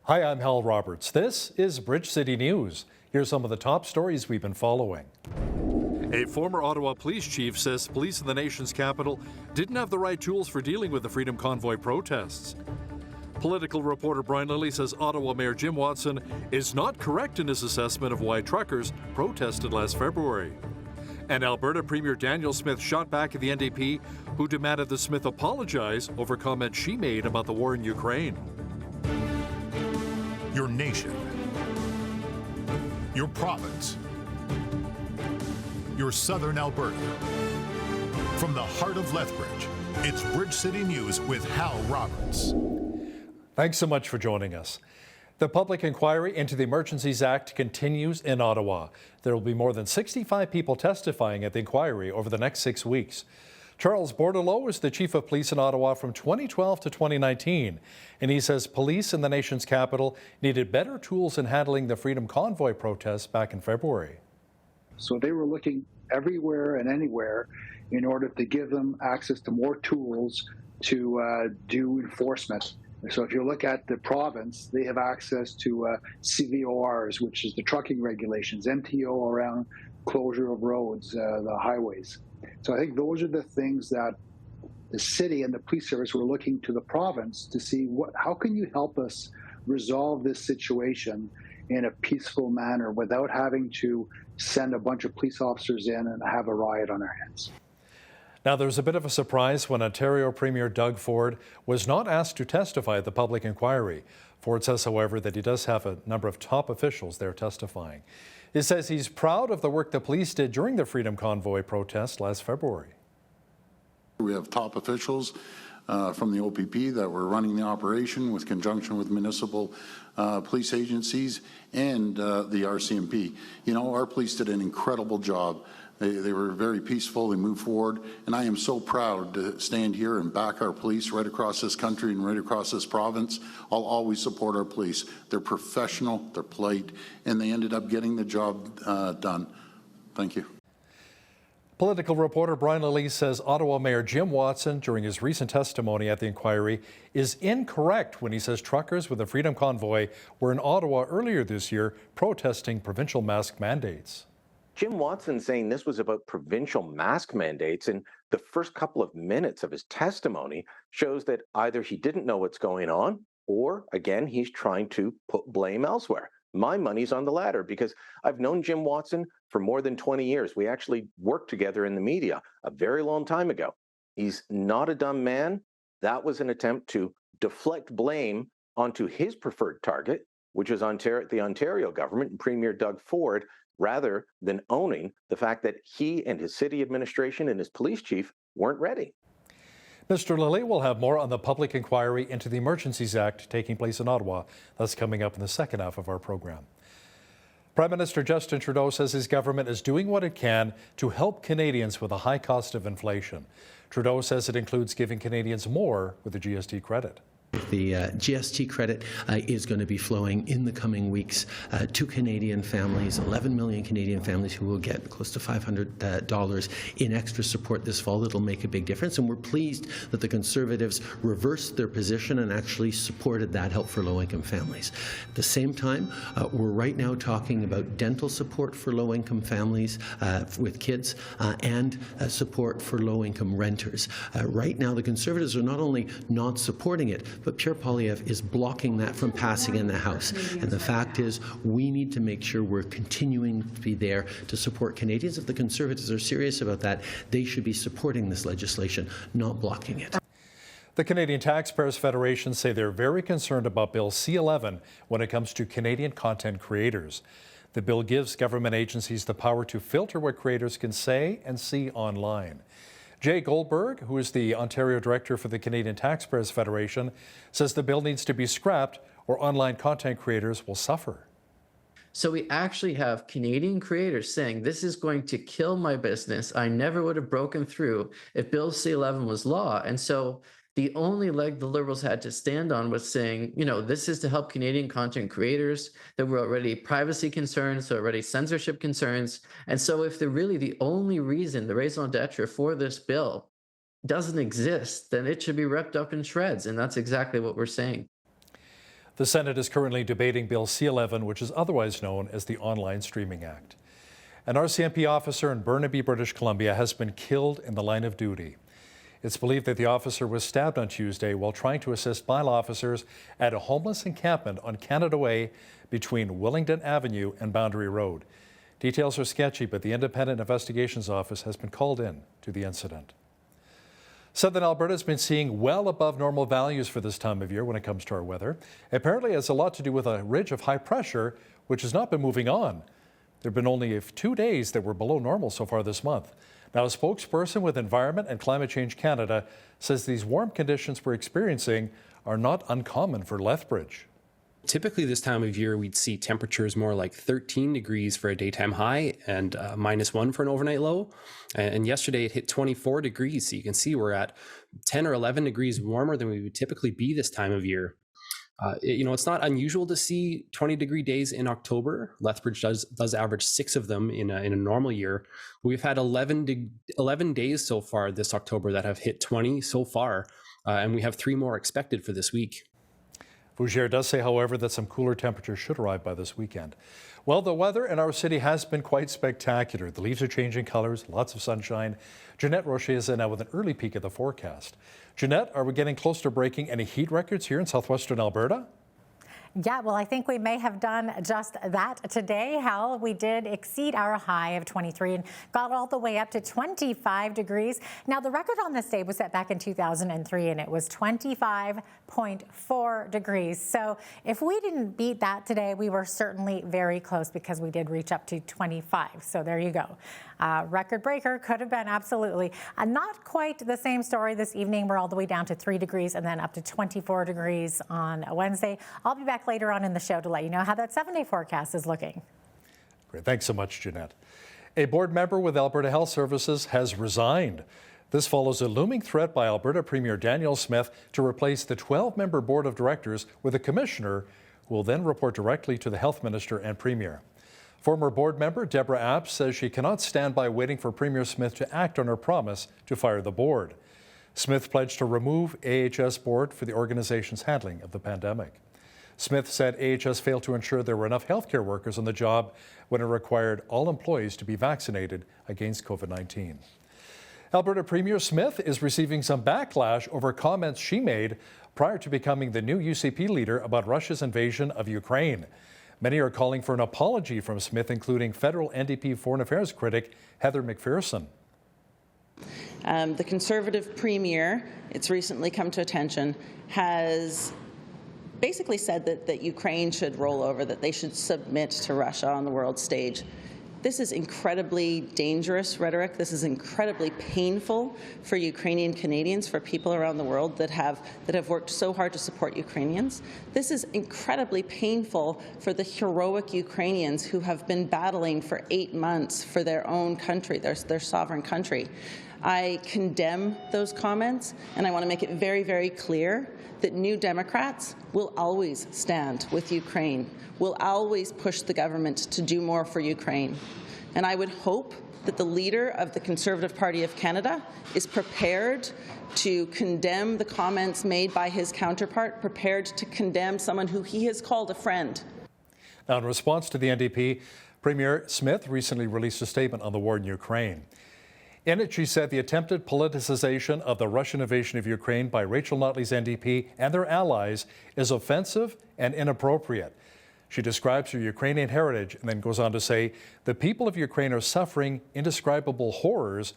Hi, I'm Hal Roberts. This is Bridge City News. Here's some of the top stories we've been following. A former Ottawa police chief says police in the nation's capital didn't have the right tools for dealing with the Freedom Convoy protests. Political reporter Brian Lilly says Ottawa Mayor Jim Watson is not correct in his assessment of why truckers protested last February. And Alberta Premier Danielle Smith shot back at the NDP, who demanded that Smith apologize over comments she made about the war in Ukraine. Your nation, your province, your southern Alberta. From the heart of Lethbridge, it's Bridge City News with Hal Roberts. Thanks so much for joining us. The public inquiry into the Emergencies Act continues in Ottawa. There will be more than 65 people testifying at the inquiry over the next 6 weeks. Charles Bordelot was the chief of police in Ottawa from 2012 to 2019, and he says police in the nation's capital needed better tools in handling the Freedom Convoy protests back in February. So they were looking everywhere and anywhere in order to give them access to more tools to do enforcement. So if you look at the province, they have access to CVORs, which is the trucking regulations, MTO around closure of roads, the highways. So I think those are the things that the city and the police service were looking to the province to see how can you help us resolve this situation in a peaceful manner without having to send a bunch of police officers in and have a riot on our hands. Now, there's a bit of a surprise when Ontario Premier Doug Ford was not asked to testify at the public inquiry. Ford says, however, that he does have a number of top officials there testifying. He says he's proud of the work the police did during the Freedom Convoy protest last February. We have top officials from the OPP that were running the operation with conjunction with municipal police agencies and the RCMP. You know, our police did an incredible job. They were very peaceful, they moved forward, and I am so proud to stand here and back our police right across this country and right across this province. I'll always support our police. They're professional, they're polite, and they ended up getting the job done. Thank you. Political reporter Brian Lilly says Ottawa Mayor Jim Watson, during his recent testimony at the inquiry, is incorrect when he says truckers with the Freedom Convoy were in Ottawa earlier this year protesting provincial mask mandates. Jim Watson saying this was about provincial mask mandates in the first couple of minutes of his testimony shows that either he didn't know what's going on or, again, he's trying to put blame elsewhere. My money's on the latter because I've known Jim Watson for more than 20 years. We actually worked together in the media a very long time ago. He's not a dumb man. That was an attempt to deflect blame onto his preferred target, which is the Ontario government and Premier Doug Ford, rather than owning the fact that he and his city administration and his police chief weren't ready. Mr. Lilly will have more on the public inquiry into the Emergencies Act taking place in Ottawa. That's coming up in the second half of our program. Prime Minister Justin Trudeau says his government is doing what it can to help Canadians with the high cost of inflation. Trudeau says it includes giving Canadians more with the GST credit. The GST credit is going to be flowing in the coming weeks to Canadian families, 11 million Canadian families who will get close to $500 in extra support this fall. It'll make a big difference, and we're pleased that the Conservatives reversed their position and actually supported that help for low-income families. At the same time, we're right now talking about dental support for low-income families with kids and support for low-income renters. Right now, the Conservatives are not only not supporting it, but Pierre Poilievre is blocking that from passing in the House. And the fact is, we need to make sure we're continuing to be there to support Canadians. If the Conservatives are serious about that, they should be supporting this legislation, not blocking it. The Canadian Taxpayers Federation say they're very concerned about Bill C-11 when it comes to Canadian content creators. The bill gives government agencies the power to filter what creators can say and see online. Jay Goldberg, who is the Ontario Director for the Canadian Taxpayers Federation, says the bill needs to be scrapped or online content creators will suffer. So we actually have Canadian creators saying this is going to kill my business. I never would have broken through if Bill C-11 was law. And so the only leg the Liberals had to stand on was saying, you know, this is to help Canadian content creators. There were already privacy concerns, so already censorship concerns. And so if they're really the only reason, the raison d'etre for this bill doesn't exist, then it should be ripped up in shreds. And that's exactly what we're saying. The Senate is currently debating Bill C-11, which is otherwise known as the Online Streaming Act. An RCMP officer in Burnaby, British Columbia, has been killed in the line of duty. It's believed that the officer was stabbed on Tuesday while trying to assist mile officers at a homeless encampment on Canada Way between Willingdon Avenue and Boundary Road. Details are sketchy, but the Independent Investigations Office has been called in to the incident. Southern Alberta has been seeing well above normal values for this time of year when it comes to our weather. Apparently, it has a lot to do with a ridge of high pressure, which has not been moving on. There have been only 2 days that were below normal so far this month. Now, a spokesperson with Environment and Climate Change Canada says these warm conditions we're experiencing are not uncommon for Lethbridge. Typically this time of year, we'd see temperatures more like 13 degrees for a daytime high and -1 for an overnight low. And yesterday it hit 24 degrees. So you can see we're at 10 or 11 degrees warmer than we would typically be this time of year. It's not unusual to see 20-degree days in October. Lethbridge does average 6 of them in a normal year. We've had 11 days so far this October that have hit 20 so far, and we have 3 more expected for this week. Fougere does say, however, that some cooler temperatures should arrive by this weekend. Well, the weather in our city has been quite spectacular. The leaves are changing colors, lots of sunshine. Jeanette Rocher is in now with an early peek at the forecast. Jeanette, are we getting close to breaking any heat records here in southwestern Alberta? Yeah, well, I think we may have done just that today, Hal. We did exceed our high of 23 and got all the way up to 25 degrees. Now, the record on this day was set back in 2003, and it was 25.4 degrees. So if we didn't beat that today, we were certainly very close because we did reach up to 25. So there you go. Record breaker could have been, absolutely. Not quite the same story this evening. We're all the way down to 3 degrees and then up to 24 degrees on Wednesday. I'll be back later on in the show to let you know how that 7-day forecast is looking. Great. Thanks so much, Jeanette. A board member with Alberta Health Services has resigned. This follows a looming threat by Alberta Premier Danielle Smith to replace the 12-member board of directors with a commissioner who will then report directly to the health minister and premier. Former board member Deborah Apps says she cannot stand by waiting for Premier Smith to act on her promise to fire the board. Smith pledged to remove AHS board for the organization's handling of the pandemic. Smith said AHS failed to ensure there were enough healthcare workers on the job when it required all employees to be vaccinated against COVID-19. Alberta Premier Smith is receiving some backlash over comments she made prior to becoming the new UCP leader about Russia's invasion of Ukraine. Many are calling for an apology from Smith, including federal NDP foreign affairs critic Heather McPherson. The Conservative Premier, it's recently come to attention, has basically said that Ukraine should roll over, that they should submit to Russia on the world stage. This is incredibly dangerous rhetoric. This is incredibly painful for Ukrainian Canadians, for people around the world that have worked so hard to support Ukrainians. This is incredibly painful for the heroic Ukrainians who have been battling for 8 months for their own country, their sovereign country. I condemn those comments, and I want to make it very, very clear that New Democrats will always stand with Ukraine, will always push the government to do more for Ukraine. And I would hope that the leader of the Conservative Party of Canada is prepared to condemn the comments made by his counterpart, prepared to condemn someone who he has called a friend. Now, in response to the NDP, Premier Smith recently released a statement on the war in Ukraine. In it, she said the attempted politicization of the Russian invasion of Ukraine by Rachel Notley's NDP and their allies is offensive and inappropriate. She describes her Ukrainian heritage and then goes on to say, the people of Ukraine are suffering indescribable horrors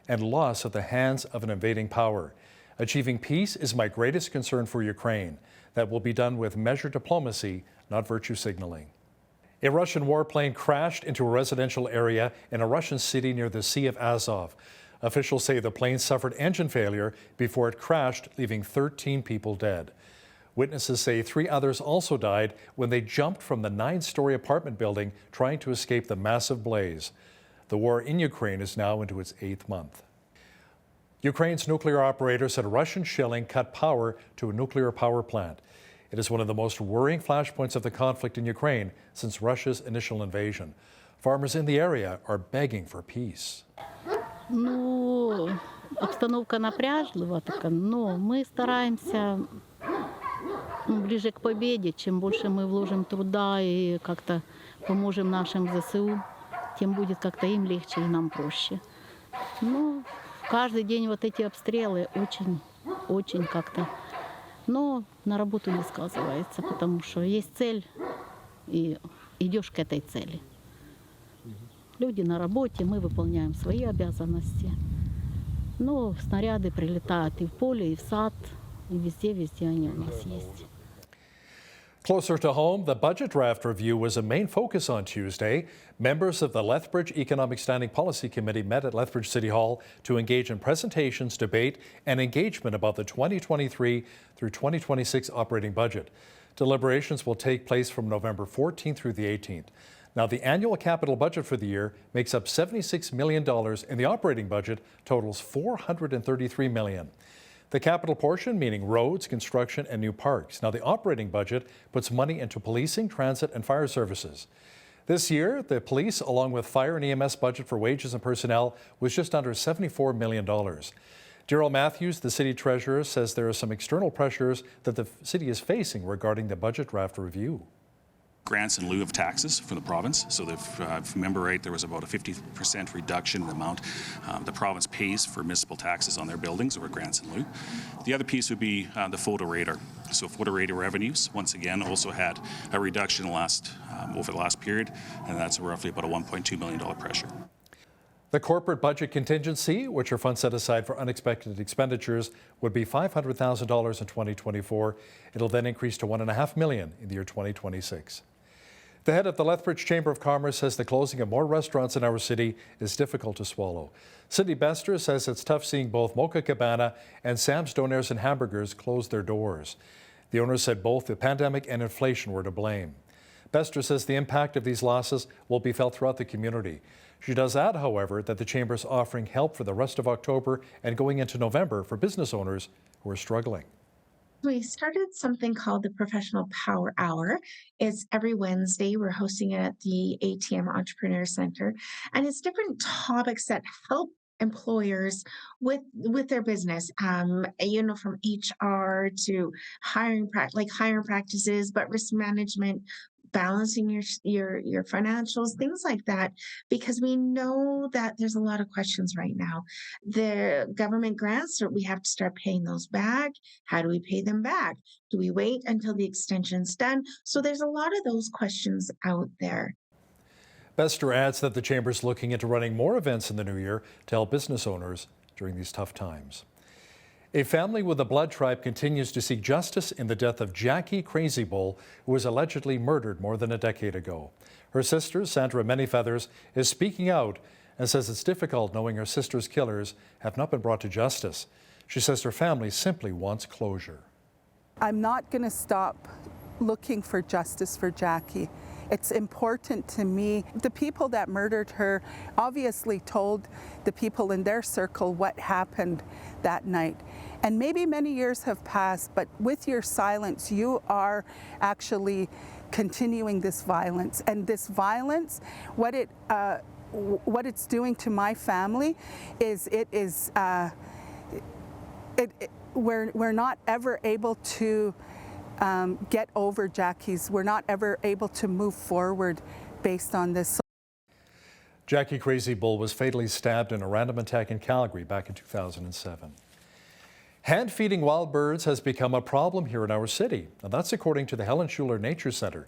and loss at the hands of an invading power. Achieving peace is my greatest concern for Ukraine. That will be done with measured diplomacy, not virtue signaling. A Russian warplane crashed into a residential area in a Russian city near the Sea of Azov. Officials say the plane suffered engine failure before it crashed, leaving 13 people dead. Witnesses say 3 others also died when they jumped from the 9-story apartment building trying to escape the massive blaze. The war in Ukraine is now into its 8th month. Ukraine's nuclear operator said Russian shelling cut power to a nuclear power plant. It is one of the most worrying flashpoints of the conflict in Ukraine since Russia's initial invasion. Farmers in the area are begging for peace. Обстановка напряжлива така, но ми стараємося ближе к победе, чем больше мы вложим труда и как-то поможем нашим ЗСУ, тем будет как-то им легче и нам проще. Но каждый день вот эти обстрелы очень как-то. Но на работу не сказывается, потому что есть цель, и идешь к этой цели. Люди на работе, мы выполняем свои обязанности. Но снаряды прилетают и в поле, и в сад, и везде они у нас есть. Closer to home, the budget draft review was a main focus on Tuesday. Members of the Lethbridge Economic Standing Policy Committee met at Lethbridge City Hall to engage in presentations, debate, and engagement about the 2023 through 2026 operating budget. Deliberations will take place from November 14th through the 18th. Now, the annual capital budget for the year makes up $76 million, and the operating budget totals $433 million. The capital portion, meaning roads, construction, and new parks. Now, the operating budget puts money into policing, transit, and fire services. This year, the police, along with fire and EMS budget for wages and personnel, was just under $74 million. Daryl Matthews, the city treasurer, says there are some external pressures that the city is facing regarding the budget draft review. Grants in lieu of taxes for the province. So if I remember right, there was about a 50% reduction in the amount the province pays for municipal taxes on their buildings, or grants in lieu. The other piece would be the photo radar. So photo radar revenues, once again, also had a reduction over the last period, and that's roughly about a $1.2 million pressure. The corporate budget contingency, which are funds set aside for unexpected expenditures, would be $500,000 in 2024. It'll then increase to $1.5 million in the year 2026. The head of the Lethbridge Chamber of Commerce says the closing of more restaurants in our city is difficult to swallow. Cindy Bester says it's tough seeing both Mocha Cabana and Sam's Donaires and Hamburgers close their doors. The owners said both the pandemic and inflation were to blame. Bester says the impact of these losses will be felt throughout the community. She does add, however, that the Chamber is offering help for the rest of October and going into November for business owners who are struggling. We started something called the Professional Power Hour. It's every Wednesday. We're hosting it at the ATM Entrepreneur Center. And it's different topics that help employers with their business, from HR to hiring practices, but risk management, balancing your financials, things like that, because we know that there's a lot of questions right now. The government grants, we have to start paying those back. How do we pay them back? Do we wait until the extension's done? So there's a lot of those questions out there. Bester adds that the Chamber is looking into running more events in the new year to help business owners during these tough times. A family with a blood tribe continues to seek justice in the death of Jackie Crazy Bull, who was allegedly murdered more than a decade ago. Her sister, Sandra Manyfeathers, is speaking out and says it's difficult knowing her sister's killers have not been brought to justice. She says her family simply wants closure. I'm not going to stop looking for justice for Jackie. It's important to me. The people that murdered her obviously told the people in their circle what happened that night. And maybe many years have passed, but with your silence, you are actually continuing this violence. And this violence, what it's doing to my family is we're not ever able to get over Jackie's. We're not ever able to move forward based on this. Jackie Crazy Bull was fatally stabbed in a random attack in Calgary back in 2007. Hand-feeding wild birds has become a problem here in our city, and that's according to the Helen Schuler Nature Center.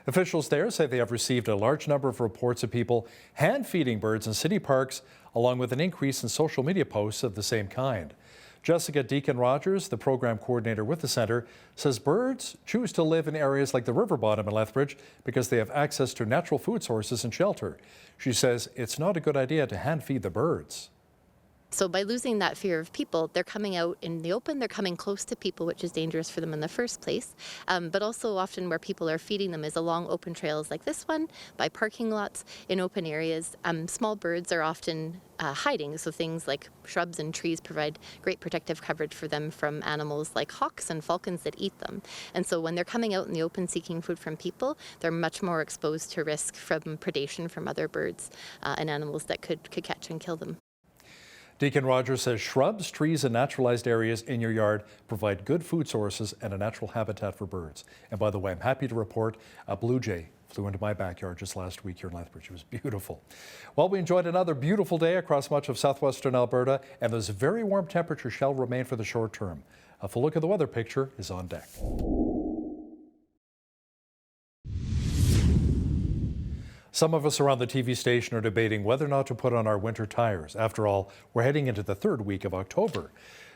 Officials there say they have received a large number of reports of people hand-feeding birds in city parks, along with an increase in social media posts of the same kind. Jessica Deacon-Rogers, the program coordinator with the centre, says birds choose to live in areas like the river bottom in Lethbridge because they have access to natural food sources and shelter. She says it's not a good idea to hand-feed the birds. So by losing that fear of people, they're coming out in the open, they're coming close to people, which is dangerous for them in the first place. But also often where people are feeding them is along open trails like this one, by parking lots, in open areas. Small birds are often hiding, so things like shrubs and trees provide great protective coverage for them from animals like hawks and falcons that eat them. And so when they're coming out in the open seeking food from people, they're much more exposed to risk from predation from other birds and animals that could catch and kill them. Deacon Rogers says shrubs, trees, and naturalized areas in your yard provide good food sources and a natural habitat for birds. And by the way, I'm happy to report a blue jay flew into my backyard just last week here in Lethbridge. It was beautiful. Well, we enjoyed another beautiful day across much of southwestern Alberta, and those very warm temperatures shall remain for the short term. A full look at the weather picture is on deck. Some of us around the TV station are debating whether or not to put on our winter tires. After all, we're heading into the third week of October.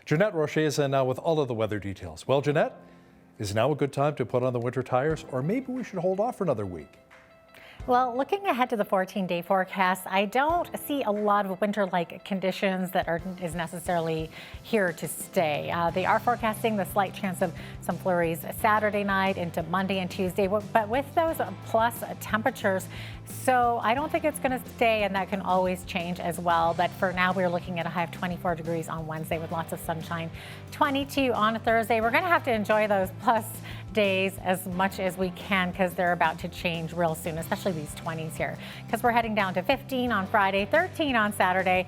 Jeanette Rocher is in now with all of the weather details. Well, Jeanette, is now a good time to put on the winter tires, or maybe we should hold off for another week? Well, looking ahead to the 14-day forecast, I don't see a lot of winter-like conditions that is necessarily here to stay. They are forecasting the slight chance of some flurries Saturday night into Monday and Tuesday, but with those plus temperatures, so I don't think it's going to stay, and that can always change as well. But for now, we're looking at a high of 24 degrees on Wednesday with lots of sunshine. 22 on Thursday. We're going to have to enjoy those plus days as much as we can because they're about to change real soon, especially these 20s here, because we're heading down to 15 on Friday, 13 on Saturday.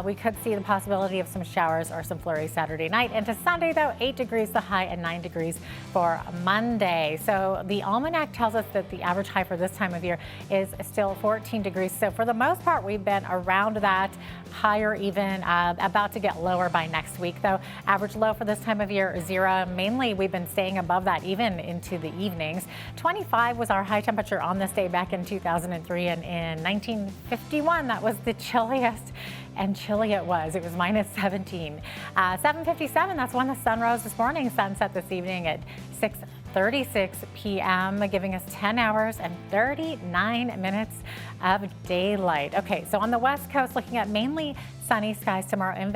We could see the possibility of some showers or some flurries Saturday night. And to Sunday, though, 8 degrees the high and 9 degrees for Monday. So the almanac tells us that the average high for this time of year is still 14 degrees. So for the most part, we've been around that, higher even, about to get lower by next week, though. Average low for this time of year, 0. Mainly, we've been staying above that even into the evenings. 25 was our high temperature on this day back in 2003, and in 1951, that was the chilliest, and chilly it was. It was minus 17. 7:57, that's when the sun rose this morning. Sunset this evening at 6:36 p.m., giving us 10 hours and 39 minutes of daylight. Okay, so on the west coast, looking at mainly sunny skies tomorrow in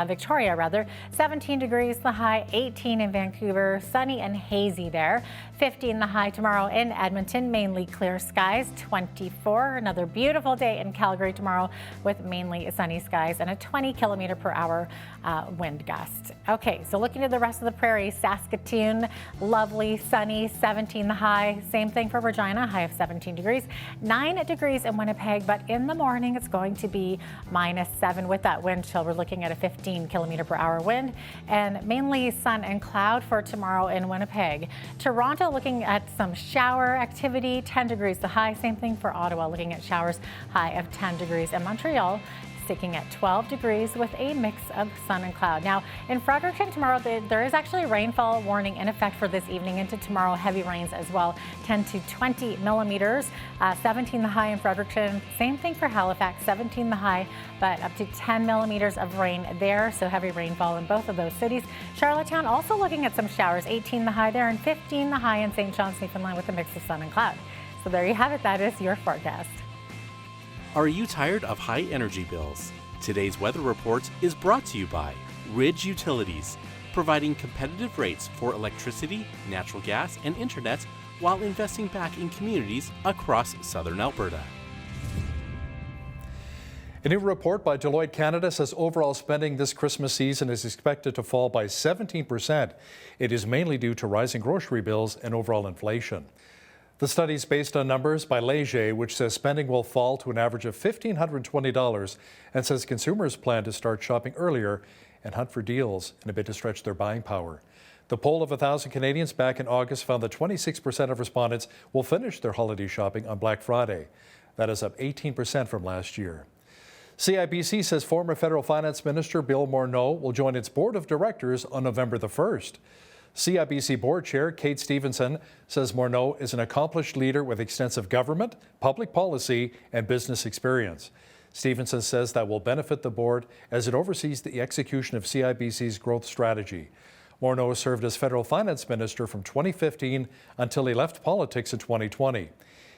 Victoria, 17 degrees the high, 18 in Vancouver, sunny and hazy there. 15 the high tomorrow in Edmonton, mainly clear skies. 24, another beautiful day in Calgary tomorrow with mainly sunny skies and a 20 kilometer per hour wind gust. Okay, so looking at the rest of the prairie, Saskatoon, lovely, sunny, 17 the high. Same thing for Regina, high of 17 degrees. 9 degrees in Winnipeg, but in the morning it's going to be minus 7 with that wind chill. We're looking at a 15 kilometer per hour wind and mainly sun and cloud for tomorrow in Winnipeg. Toronto looking at some shower activity, 10 degrees the high. Same thing for Ottawa, looking at showers, high of 10 degrees. And Montreal sticking at 12 degrees with a mix of sun and cloud. Now in Fredericton tomorrow, there is actually a rainfall warning in effect for this evening into tomorrow, heavy rains as well, 10 to 20 millimeters, 17 the high in Fredericton. Same thing for Halifax, 17 the high, but up to 10 millimeters of rain there, so heavy rainfall in both of those cities. Charlottetown also looking at some showers, 18 the high there and 15 the high in St. John's, Newfoundland with a mix of sun and cloud. So there you have it, that is your forecast. Are you tired of high energy bills? Today's weather report is brought to you by Ridge Utilities, providing competitive rates for electricity, natural gas, and internet while investing back in communities across southern Alberta. A new report by Deloitte Canada says overall spending this Christmas season is expected to fall by 17%. It is mainly due to rising grocery bills and overall inflation. The study is based on numbers by Leger, which says spending will fall to an average of $1,520 and says consumers plan to start shopping earlier and hunt for deals in a bid to stretch their buying power. The poll of 1,000 Canadians back in August found that 26% of respondents will finish their holiday shopping on Black Friday. That is up 18% from last year. CIBC says former federal finance minister Bill Morneau will join its board of directors on November the 1st. CIBC board chair Kate Stevenson says Morneau is an accomplished leader with extensive government, public policy, and business experience. Stevenson says that will benefit the board as it oversees the execution of CIBC's growth strategy. Morneau served as federal finance minister from 2015 until he left politics in 2020.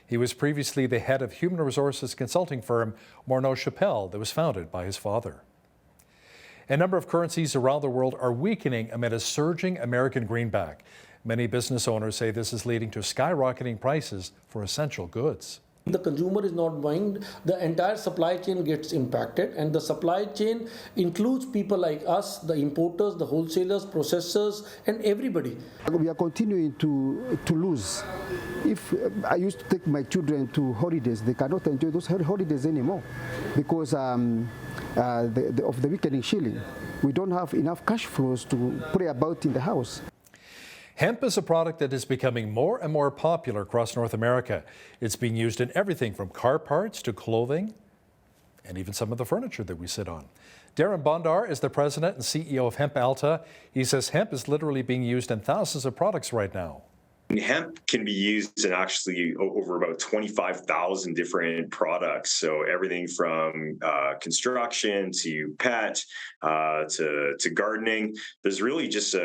He was previously the head of human resources consulting firm Morneau Chappelle that was founded by his father. A number of currencies around the world are weakening amid a surging American greenback. Many business owners say this is leading to skyrocketing prices for essential goods. The consumer is not buying, the entire supply chain gets impacted, and the supply chain includes people like us, the importers, the wholesalers, processors, and everybody. We are continuing to lose If I used to take my children to holidays, they cannot enjoy those holidays anymore because of the weakening shilling. We don't have enough cash flows to play about in the house. Hemp is a product that is becoming more and more popular across North America. It's being used in everything from car parts to clothing and even some of the furniture that we sit on. Darren Bondar is the president and CEO of Hemp Alta. He says hemp is literally being used in thousands of products right now. Hemp can be used in actually over about 25,000 different products. So everything from construction to pet to gardening. There's really just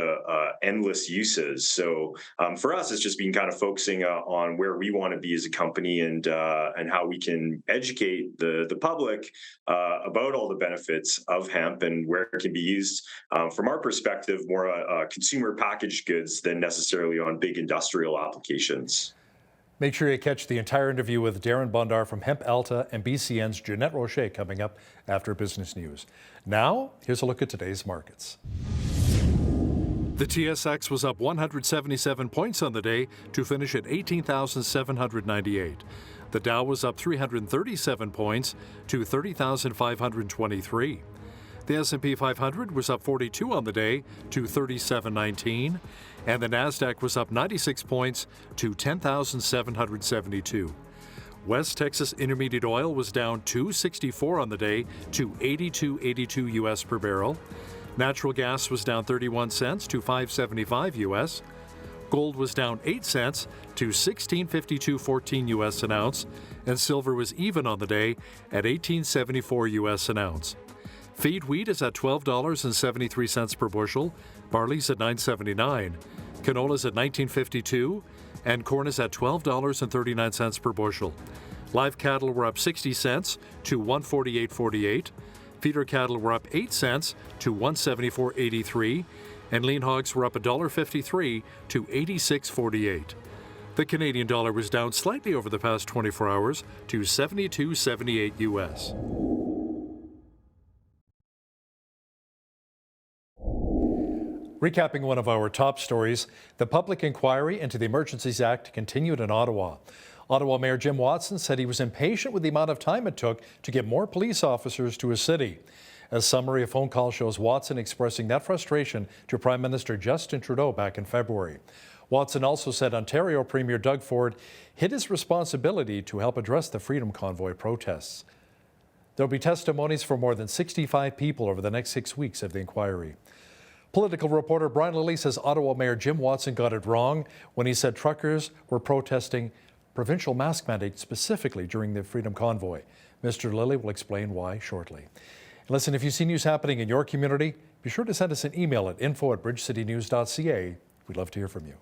endless uses. So for us, it's just been kind of focusing on where we want to be as a company and how we can educate the public about all the benefits of hemp and where it can be used from our perspective, more consumer packaged goods than necessarily on big industrial applications. Make sure you catch the entire interview with Darren Bondar from Hemp Alta and BCN's Jeanette Rocher coming up after Business News. Now, here's a look at today's markets. The TSX was up 177 points on the day to finish at 18,798. The Dow was up 337 points to 30,523. The S&P 500 was up 42 on the day to 3719, and the Nasdaq was up 96 points to 10,772. West Texas Intermediate Oil was down $2.64 on the day to $82.82 US per barrel. Natural gas was down 31 cents to $5.75 US. Gold was down 8 cents to $16.52.14 US an ounce, and silver was even on the day at $18.74 US an ounce. Feed wheat is at $12.73 per bushel, barley's at $9.79, canola's at $19.52, and corn is at $12.39 per bushel. Live cattle were up 60 cents to $148.48, feeder cattle were up 8 cents to $174.83, and lean hogs were up $1.53 to $86.48. The Canadian dollar was down slightly over the past 24 hours to 72.78 US. Recapping one of our top stories, the public inquiry into the Emergencies Act continued in Ottawa. Ottawa Mayor Jim Watson said he was impatient with the amount of time it took to get more police officers to his city. A summary of phone calls shows Watson expressing that frustration to Prime Minister Justin Trudeau back in February. Watson also said Ontario Premier Doug Ford hid his responsibility to help address the Freedom Convoy protests. There will be testimonies from more than 65 people over the next 6 weeks of the inquiry. Political reporter Brian Lilly says Ottawa Mayor Jim Watson got it wrong when he said truckers were protesting provincial mask mandates specifically during the Freedom Convoy. Mr. Lilly will explain why shortly. And listen, if you see news happening in your community, be sure to send us an email at info@bridgecitynews.ca. We'd love to hear from you.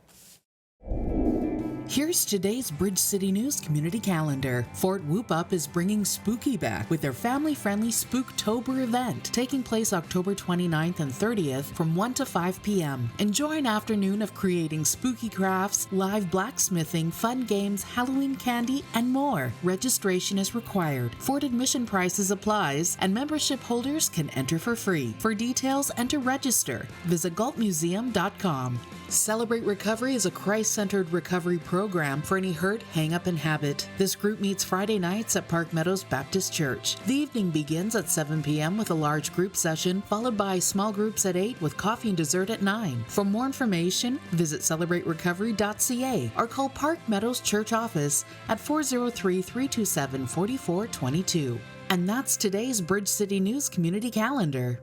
Here's today's Bridge City News community calendar. Fort Whoop Up is bringing Spooky back with their family-friendly Spooktober event taking place October 29th and 30th from 1 to 5 p.m. Enjoy an afternoon of creating spooky crafts, live blacksmithing, fun games, Halloween candy, and more. Registration is required. Fort admission prices applies, and membership holders can enter for free. For details and to register, visit galtmuseum.com. Celebrate Recovery is a Christ-centered recovery program for any hurt, hang-up, and habit. This group meets Friday nights at Park Meadows Baptist Church. The evening begins at 7 p.m. with a large group session, followed by small groups at 8 with coffee and dessert at 9. For more information, visit celebraterecovery.ca or call Park Meadows Church office at 403-327-4422. And that's today's Bridge City News community calendar.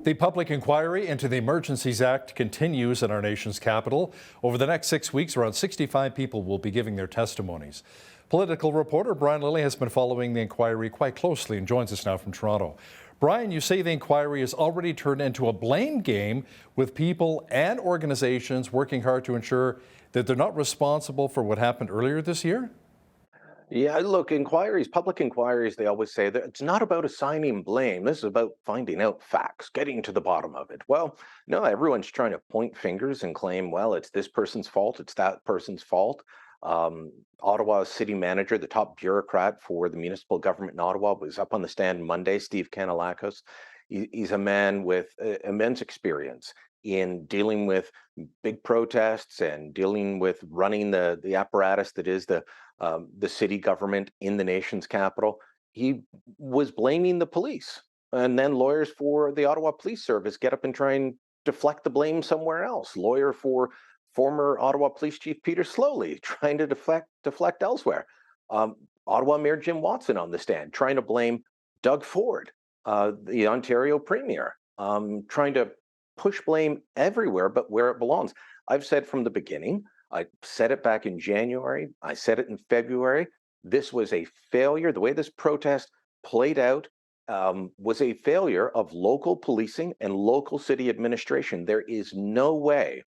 The public inquiry into the Emergencies Act continues in our nation's capital. Over the next 6 weeks, around 65 people will be giving their testimonies. Political reporter Brian Lilly has been following the inquiry quite closely and joins us now from Toronto. Brian, you say the inquiry has already turned into a blame game with people and organizations working hard to ensure that they're not responsible for what happened earlier this year? Yeah, look, public inquiries, they always say that it's not about assigning blame. This is about finding out facts, getting to the bottom of it. Well, no, everyone's trying to point fingers and claim, well, it's this person's fault, it's that person's fault. Ottawa's city manager, the top bureaucrat for the municipal government in Ottawa, was up on the stand Monday, Steve Kanellakos. He's a man with immense experience in dealing with big protests and dealing with running the apparatus that is the city government in the nation's capital. He was blaming the police, and then lawyers for the Ottawa Police Service get up and try and deflect the blame somewhere else. Lawyer for former Ottawa Police Chief Peter Slowly trying to deflect elsewhere. Ottawa Mayor Jim Watson on the stand trying to blame Doug Ford, the Ontario Premier, trying to push blame everywhere but where it belongs. I've said from the beginning, I said it back in January, I said it in February, this was a failure. The way this protest played out was a failure of local policing and local city administration. There is no way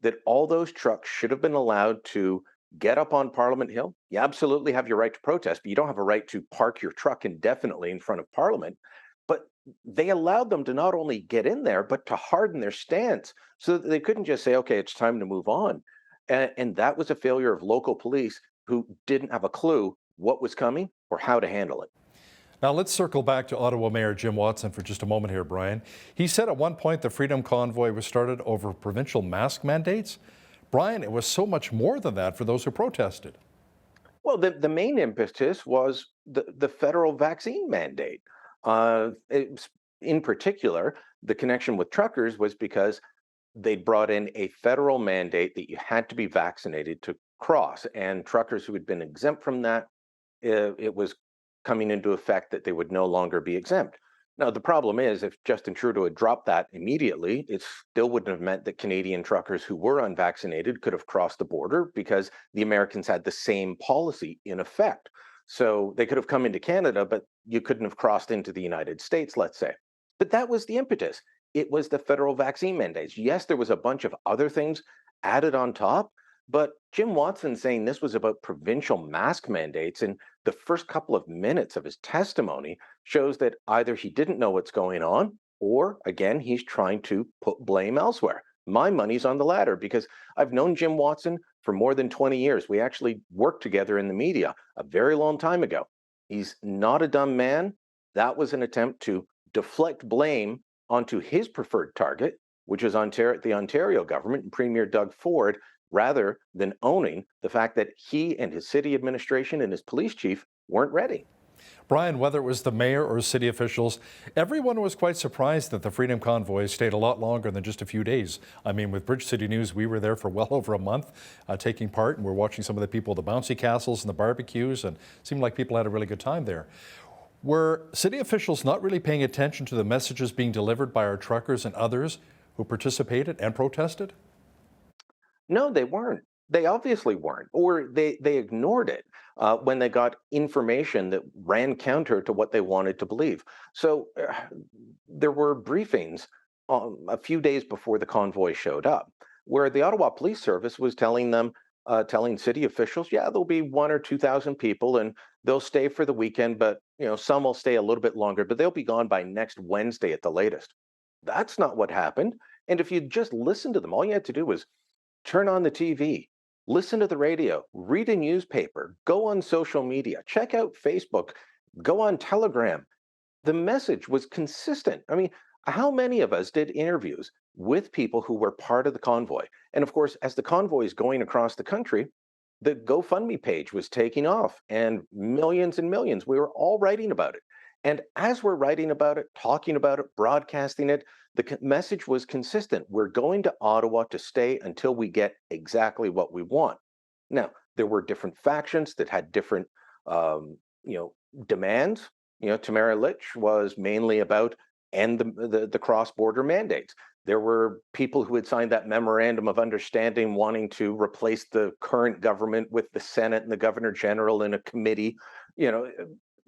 that all those trucks should have been allowed to get up on Parliament Hill. You absolutely have your right to protest, but you don't have a right to park your truck indefinitely in front of Parliament. But they allowed them to not only get in there, but to harden their stance so that they couldn't just say, okay, it's time to move on. And that was a failure of local police who didn't have a clue what was coming or how to handle it. Now let's circle back to Ottawa Mayor Jim Watson for just a moment here, Brian. He said at one point the Freedom Convoy was started over provincial mask mandates. Brian, it was so much more than that for those who protested. Well, the main impetus was the federal vaccine mandate. In particular, the connection with truckers was because they brought in a federal mandate that you had to be vaccinated to cross, and truckers who had been exempt from that, it was coming into effect that they would no longer be exempt. Now, the problem is if Justin Trudeau had dropped that immediately, it still wouldn't have meant that Canadian truckers who were unvaccinated could have crossed the border because the Americans had the same policy in effect. So they could have come into Canada, but you couldn't have crossed into the United States, let's say. But that was the impetus. It was the federal vaccine mandates. Yes, there was a bunch of other things added on top, but Jim Watson saying this was about provincial mask mandates in the first couple of minutes of his testimony shows that either he didn't know what's going on, or again, he's trying to put blame elsewhere. My money's on the latter because I've known Jim Watson for more than 20 years. We actually worked together in the media a very long time ago. He's not a dumb man. That was an attempt to deflect blame onto his preferred target, which is the Ontario government and Premier Doug Ford, rather than owning the fact that he and his city administration and his police chief weren't ready. Brian, whether it was the mayor or city officials, everyone was quite surprised that the Freedom Convoy stayed a lot longer than just a few days. I mean, with Bridge City News, we were there for well over a month taking part, and we're watching some of the people at the bouncy castles and the barbecues, and it seemed like people had a really good time there. Were city officials not really paying attention to the messages being delivered by our truckers and others who participated and protested? No, they weren't. They obviously weren't, or they ignored it when they got information that ran counter to what they wanted to believe. So there were briefings a few days before the convoy showed up, where the Ottawa Police Service was telling city officials, yeah, there'll be 1,000 or 2,000 people, and they'll stay for the weekend, but some will stay a little bit longer, but they'll be gone by next Wednesday at the latest. That's not what happened. And if you just listened to them, all you had to do was turn on the TV, listen to the radio, read a newspaper, go on social media, check out Facebook, go on Telegram. The message was consistent. I mean, how many of us did interviews with people who were part of the convoy? And of course, as the convoy is going across the country, the GoFundMe page was taking off and millions, we were all writing about it. And as we're writing about it, talking about it, broadcasting it, the message was consistent. We're going to Ottawa to stay until we get exactly what we want. Now, there were different factions that had different, demands. Tamara Litch was mainly about end the cross-border mandates. There were people who had signed that memorandum of understanding wanting to replace the current government with the Senate and the Governor General in a committee,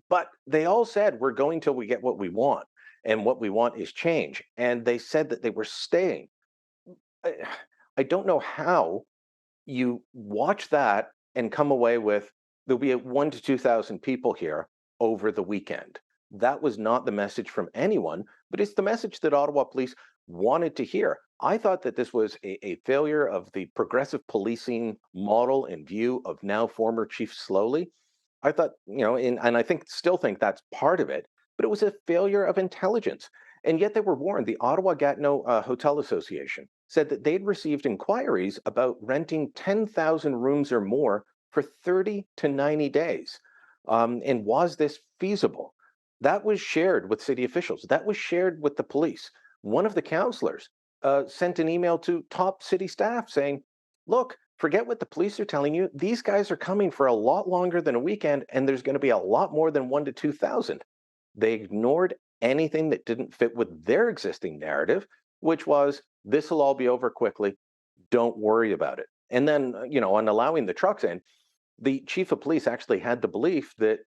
but they all said, we're going till we get what we want. And what we want is change. And they said that they were staying. I don't know how you watch that and come away with, there'll be 1,000 to 2,000 people here over the weekend. That was not the message from anyone, but it's the message that Ottawa Police wanted to hear. I thought that this was a failure of the progressive policing model in view of now former Chief Slowly. I thought, and I still think that's part of it, but it was a failure of intelligence. And yet they were warned. The Ottawa-Gatineau Hotel Association said that they'd received inquiries about renting 10,000 rooms or more for 30 to 90 days. And was this feasible? That was shared with city officials. That was shared with the police. One of the councillors sent an email to top city staff saying, look, forget what the police are telling you. These guys are coming for a lot longer than a weekend, and there's going to be a lot more than 1,000 to 2,000. They ignored anything that didn't fit with their existing narrative, which was, this will all be over quickly. Don't worry about it. And then, on allowing the trucks in, the chief of police actually had the belief that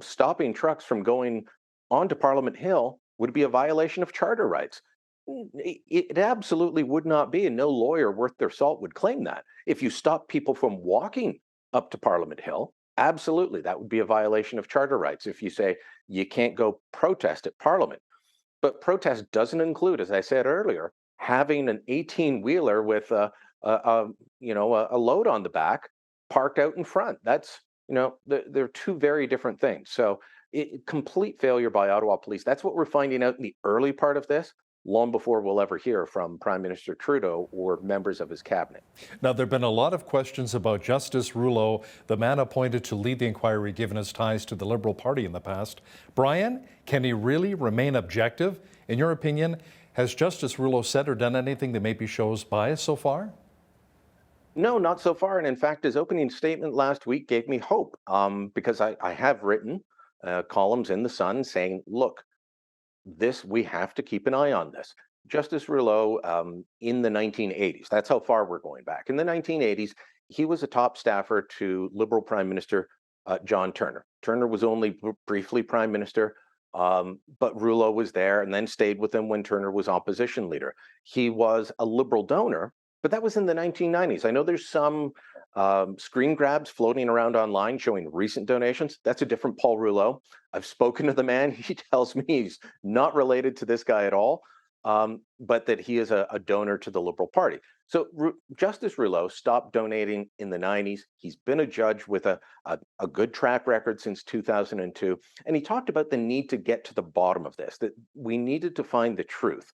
stopping trucks from going onto Parliament Hill would be a violation of charter rights. It absolutely would not be, and no lawyer worth their salt would claim that. If you stop people from walking up to Parliament Hill, absolutely, that would be a violation of charter rights. If you say you can't go protest at Parliament, but protest doesn't include, as I said earlier, having an 18-wheeler with a load on the back parked out in front. That's, they're two very different things. So complete failure by Ottawa Police. That's what we're finding out in the early part of this, long before we'll ever hear from Prime Minister Trudeau or members of his cabinet. Now, there have been a lot of questions about Justice Rouleau, the man appointed to lead the inquiry given his ties to the Liberal Party in the past. Brian, can he really remain objective? In your opinion, has Justice Rouleau said or done anything that maybe shows bias so far? No, not so far. And in fact, his opening statement last week gave me hope because I have written columns in The Sun saying, look, we have to keep an eye on this. Justice Rouleau in the 1980s, that's how far we're going back. In the 1980s, he was a top staffer to Liberal Prime Minister John Turner. Turner was only briefly Prime Minister, but Rouleau was there and then stayed with him when Turner was opposition leader. He was a Liberal donor, but that was in the 1990s. I know there's some screen grabs floating around online showing recent donations. That's a different Paul Rouleau. I've spoken to the man. He tells me he's not related to this guy at all, but that he is a donor to the Liberal Party. So Justice Rouleau stopped donating in the 90s. He's been a judge with a good track record since 2002. And he talked about the need to get to the bottom of this, that we needed to find the truth.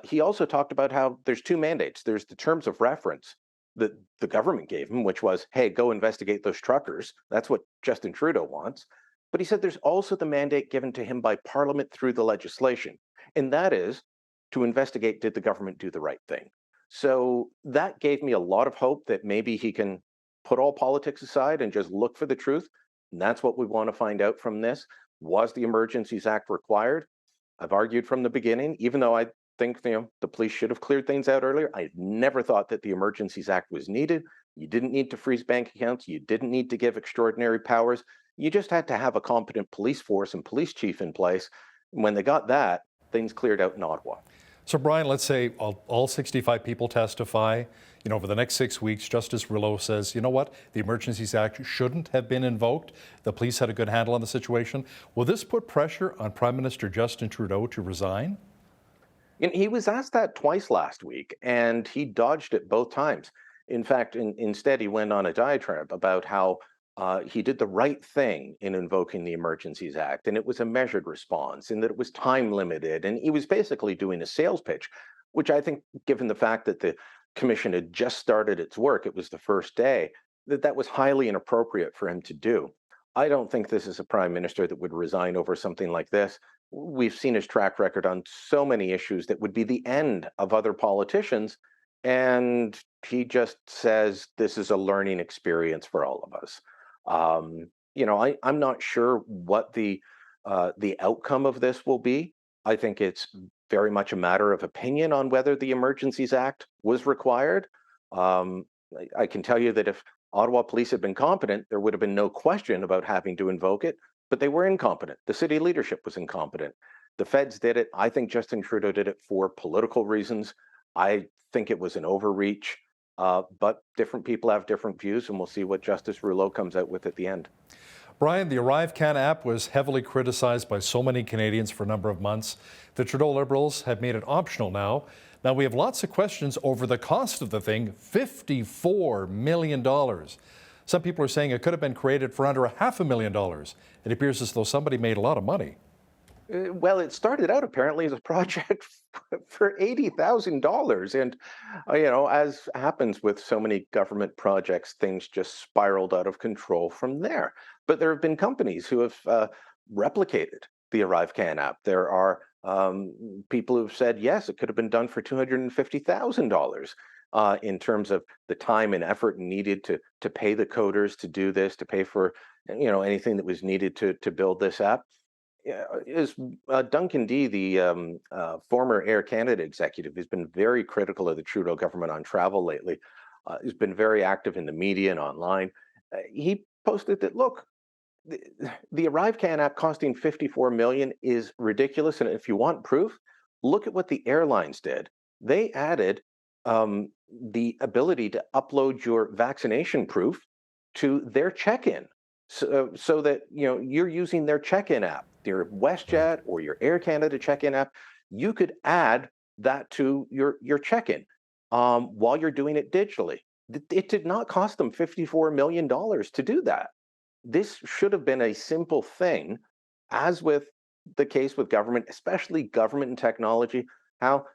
He also talked about how there's two mandates. There's the terms of reference that the government gave him, which was, hey, go investigate those truckers. That's what Justin Trudeau wants. But he said there's also the mandate given to him by Parliament through the legislation. And that is to investigate, did the government do the right thing? So that gave me a lot of hope that maybe he can put all politics aside and just look for the truth. And that's what we want to find out from this. Was the Emergencies Act required? I've argued from the beginning, even though I think the police should have cleared things out earlier. I never thought that the Emergencies Act was needed. You didn't need to freeze bank accounts. You didn't need to give extraordinary powers. You just had to have a competent police force and police chief in place. When they got that, things cleared out in Ottawa. So, Brian, let's say all 65 people testify. Over the next 6 weeks, Justice Rouleau says, you know what, the Emergencies Act shouldn't have been invoked. The police had a good handle on the situation. Will this put pressure on Prime Minister Justin Trudeau to resign? And he was asked that twice last week, and he dodged it both times. In fact, instead, he went on a diatribe about how he did the right thing in invoking the Emergencies Act, and it was a measured response, and that it was time limited. And he was basically doing a sales pitch, which I think, given the fact that the commission had just started its work, it was the first day, that was highly inappropriate for him to do. I don't think this is a prime minister that would resign over something like this. We've seen his track record on so many issues that would be the end of other politicians. And he just says this is a learning experience for all of us. I'm not sure what the outcome of this will be. I think it's very much a matter of opinion on whether the Emergencies Act was required. I can tell you that if Ottawa Police had been competent, there would have been no question about having to invoke it. But they were incompetent. The city leadership was incompetent. The feds did it. I think Justin Trudeau did it for political reasons. I think it was an overreach, but different people have different views, and we'll see what Justice Rouleau comes out with at the end. Brian, the ArriveCan app was heavily criticized by so many Canadians for a number of months. The Trudeau Liberals have made it optional now. Now, we have lots of questions over the cost of the thing, $54 million. Some people are saying it could have been created for under $500,000. It appears as though somebody made a lot of money. Well, it started out apparently as a project for $80,000. And, as happens with so many government projects, things just spiraled out of control from there. But there have been companies who have replicated the ArriveCan app. There are people who've said, yes, it could have been done for $250,000 in terms of the time and effort needed to pay the coders to do this, to pay for, anything that was needed to build this app. Yeah, is Duncan Dee, the former Air Canada executive, who's been very critical of the Trudeau government on travel lately, has been very active in the media and online. He posted that, look, the ArriveCan app costing $54 million is ridiculous, and if you want proof, look at what the airlines did. They added the ability to upload your vaccination proof to their check-in, so that you're using their check-in app, your WestJet or your Air Canada check-in app. You could add that to your check-in while you're doing it digitally. It did not cost them $54 million to do that. This should have been a simple thing, as with the case with government, especially government and technology. How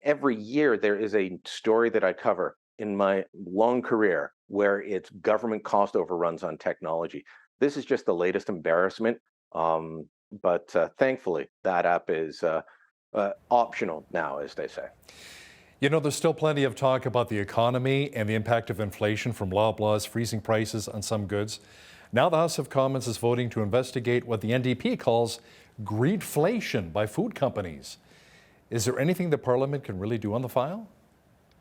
every year there is a story that I cover in my long career where it's government cost overruns on technology. This is just the latest embarrassment. But thankfully, that app is optional now, as they say. There's still plenty of talk about the economy and the impact of inflation from Loblaws freezing prices on some goods. Now the House of Commons is voting to investigate what the NDP calls greedflation by food companies. Is there anything the Parliament can really do on the file?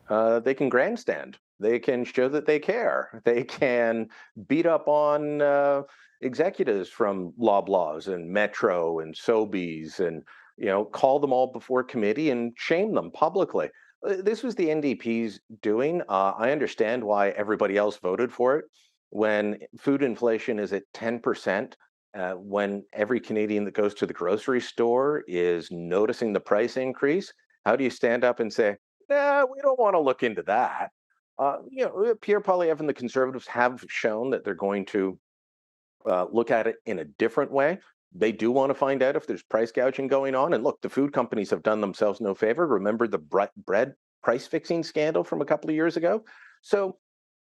They can grandstand. They can show that they care. They can beat up on executives from Loblaws and Metro and Sobeys and, call them all before committee and shame them publicly. This was the NDP's doing. I understand why everybody else voted for it. When food inflation is at 10%, when every Canadian that goes to the grocery store is noticing the price increase, how do you stand up and say, nah, we don't want to look into that? Pierre Poilievre and the Conservatives have shown that they're going to look at it in a different way. They do want to find out if there's price gouging going on. And look, the food companies have done themselves no favor. Remember the bread price fixing scandal from a couple of years ago? So,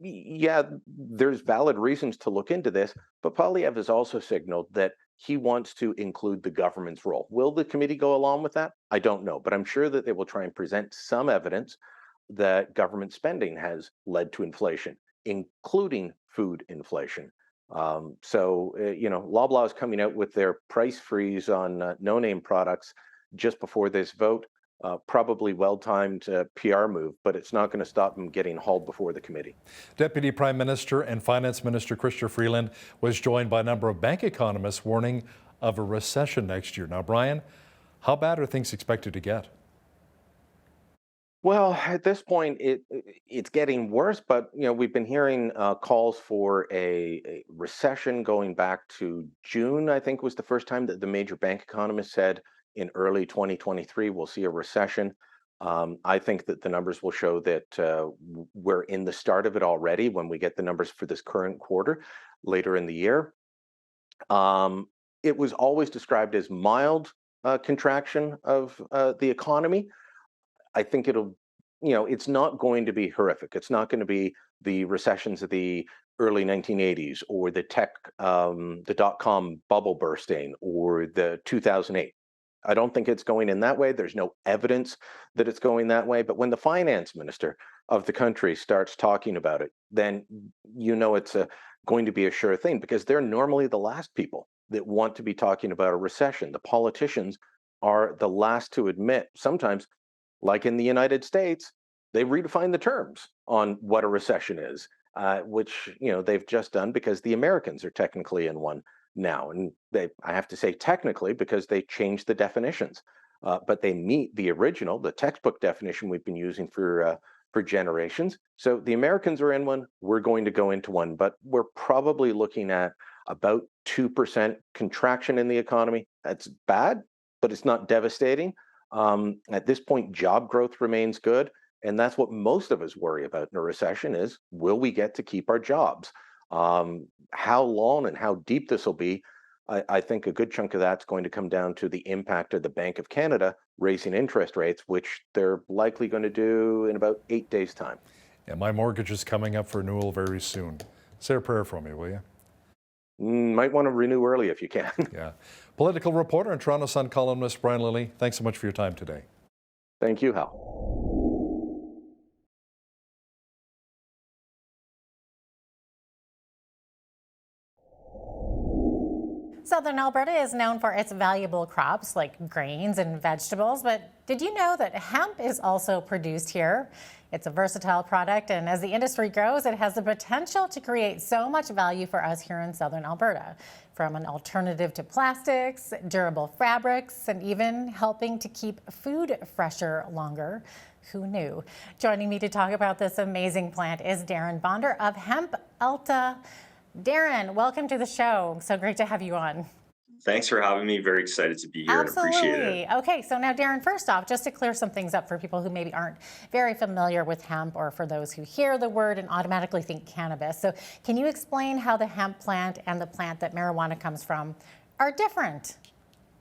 yeah, there's valid reasons to look into this. But Poilievre has also signaled that he wants to include the government's role. Will the committee go along with that? I don't know. But I'm sure that they will try and present some evidence that government spending has led to inflation, including food inflation. Loblaw is coming out with their price freeze on no-name products just before this vote. Probably well-timed PR move, but it's not going to stop them getting hauled before the committee. Deputy Prime Minister and Finance Minister Chrystia Freeland was joined by a number of bank economists warning of a recession next year. Now, Brian, how bad are things expected to get? Well, at this point, it's getting worse, but we've been hearing calls for a recession going back to June. I think was the first time that the major bank economists said in early 2023 we'll see a recession. I think that the numbers will show that we're in the start of it already when we get the numbers for this current quarter later in the year. It was always described as mild contraction of the economy. I think it's not going to be horrific. It's not going to be the recessions of the early 1980s or the dot-com bubble bursting or the 2008. I don't think it's going in that way. There's no evidence that it's going that way. But when the finance minister of the country starts talking about it, then it's going to be a sure thing, because they're normally the last people that want to be talking about a recession. The politicians are the last to admit, sometimes, like in the United States, they redefine the terms on what a recession is, which they've just done because the Americans are technically in one now. And I have to say technically because they changed the definitions, but they meet the original, the textbook definition we've been using for generations. So the Americans are in one, we're going to go into one, but we're probably looking at about 2% contraction in the economy. That's bad, but it's not devastating. At this point, job growth remains good. And that's what most of us worry about in a recession is, will we get to keep our jobs? How long and how deep this will be, I think a good chunk of that's going to come down to the impact of the Bank of Canada raising interest rates, which they're likely going to do in about 8 days' time. Yeah, my mortgage is coming up for renewal very soon. Say a prayer for me, will you? Might want to renew early if you can. Yeah. Political reporter and Toronto Sun columnist Brian Lilly, thanks so much for your time today. Thank you, Hal. Southern Alberta is known for its valuable crops like grains and vegetables, but did you know that hemp is also produced here? It's a versatile product, and as the industry grows, it has the potential to create so much value for us here in Southern Alberta, from an alternative to plastics, durable fabrics, and even helping to keep food fresher longer. Who knew? Joining me to talk about this amazing plant is Darren Bonder of Hemp Alta. Darren, welcome to the show. So great to have you on. Thanks for having me. Very excited to be here and appreciate it. Okay, so now, Darren, first off, just to clear some things up for people who maybe aren't very familiar with hemp, or for those who hear the word and automatically think cannabis. So can you explain how the hemp plant and the plant that marijuana comes from are different?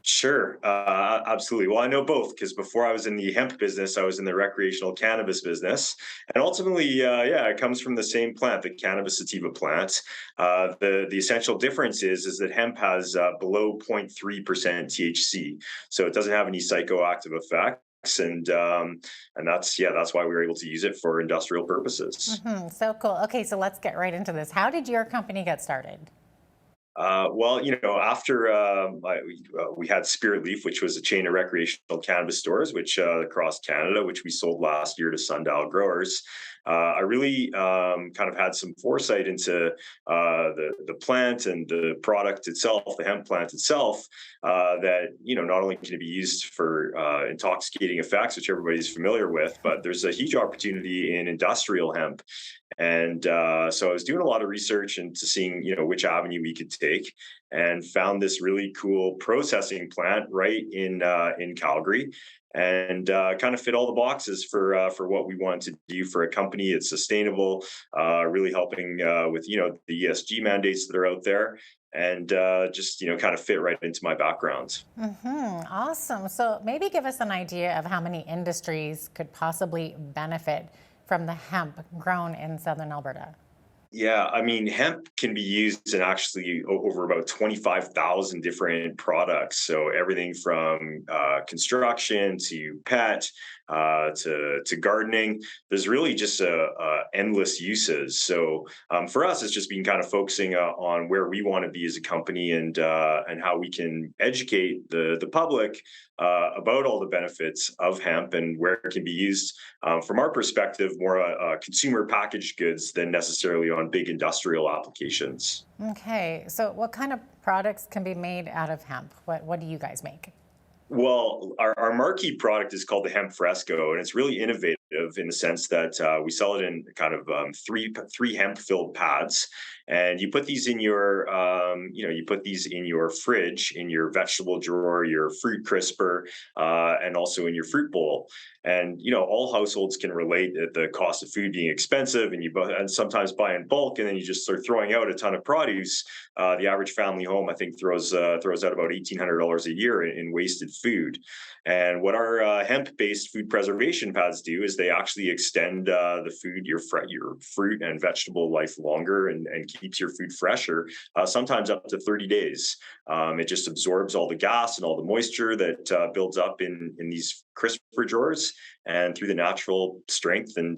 Sure, absolutely. Well, I know both because before I was in the hemp business, I was in the recreational cannabis business. And ultimately, it comes from the same plant, the cannabis sativa plant. The essential difference is that hemp has below 0.3% THC. So it doesn't have any psychoactive effects. And that's why we were able to use it for industrial purposes. So cool. Okay, so let's get right into this. How did your company get started? After we had Spirit Leaf, which was a chain of recreational cannabis stores, which across Canada, which we sold last year to Sundial growers. I really kind of had some foresight into the plant and the product itself, the hemp plant itself, that not only can it be used for intoxicating effects, which everybody's familiar with, but there's a huge opportunity in industrial hemp. And so I was doing a lot of research into seeing, which avenue we could take, and found this really cool processing plant right in Calgary, and kind of fit all the boxes for what we wanted to do for a company. It's sustainable, really helping with the ESG mandates that are out there, and just kind of fit right into my background. Awesome. So maybe give us an idea of how many industries could possibly benefit from the hemp grown in Southern Alberta. Yeah, I mean, hemp can be used in actually over about 25,000 different products. So everything from construction to pet to gardening. There's really just endless uses. So for us, it's just been kind of focusing on where we want to be as a company, and how we can educate the public about all the benefits of hemp and where it can be used, from our perspective, more consumer packaged goods than necessarily on big industrial applications. Okay, so what kind of products can be made out of hemp? What do you guys make? Well, our marquee product is called the Hemp Fresco, and it's really innovative in the sense that we sell it in kind of three hemp-filled pads, and you put these in your fridge, in your vegetable drawer, your fruit crisper, and also in your fruit bowl. And all households can relate at the cost of food being expensive, and sometimes buy in bulk, and then you just start throwing out a ton of produce. The average family home, I think, throws out about $1,800 a year in wasted food. And what our hemp-based food preservation pads do is they actually extend the food, your fruit and vegetable life longer, and keeps your food fresher, sometimes up to 30 days. It just absorbs all the gas and all the moisture that builds up in these crisper drawers, and through the natural strength and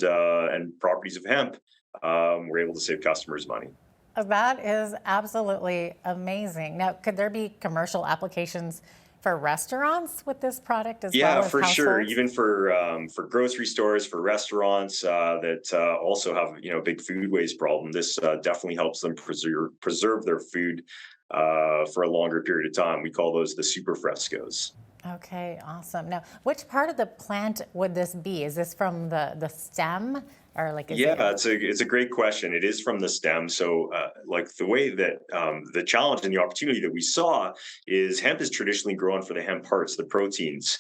properties of hemp, we're able to save customers money. That is absolutely amazing. Now, could there be commercial applications for restaurants with this product as well as Yeah, for households? sure. Even for grocery stores, for restaurants that also have a big food waste problem, this definitely helps them preserve their food for a longer period of time. We call those the super frescos. Okay, awesome. Now, which part of the plant would this be? Is this from the stem, or like? It's a great question. It is from the stem. So, the way that the challenge and the opportunity that we saw is hemp is traditionally grown for the hemp parts, the proteins.